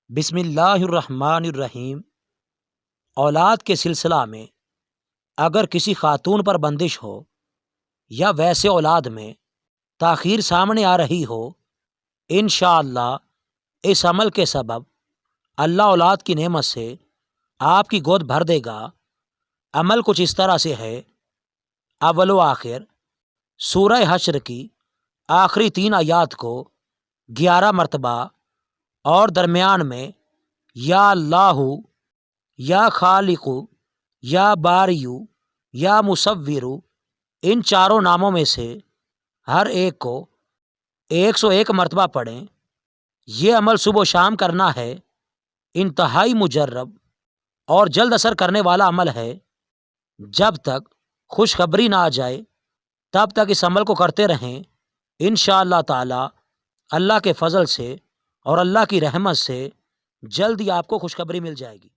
بسم اللہ الرحمن الرحیم۔ اولاد کے سلسلہ میں اگر کسی خاتون پر بندش ہو یا ویسے اولاد میں تاخیر سامنے آ رہی ہو، انشاءاللہ اس عمل کے سبب اللہ اولاد کی نعمت سے آپ کی گود بھر دے گا۔ عمل کچھ اس طرح سے ہے: اول و آخر سورہ حشر کی آخری 3 آیات کو 11 مرتبہ اور درمیان میں یا اللہ، یا خالق، یا باریو، یا مصور، ان چاروں ناموں میں سے ہر ایک کو 101 مرتبہ پڑھیں۔ یہ عمل صبح و شام کرنا ہے۔ انتہائی مجرب اور جلد اثر کرنے والا عمل ہے۔ جب تک خوشخبری نہ آ جائے تب تک اس عمل کو کرتے رہیں۔ انشاءاللہ تعالی اللہ کے فضل سے اور اللہ کی رحمت سے جلد ہی آپ کو خوشخبری مل جائے گی۔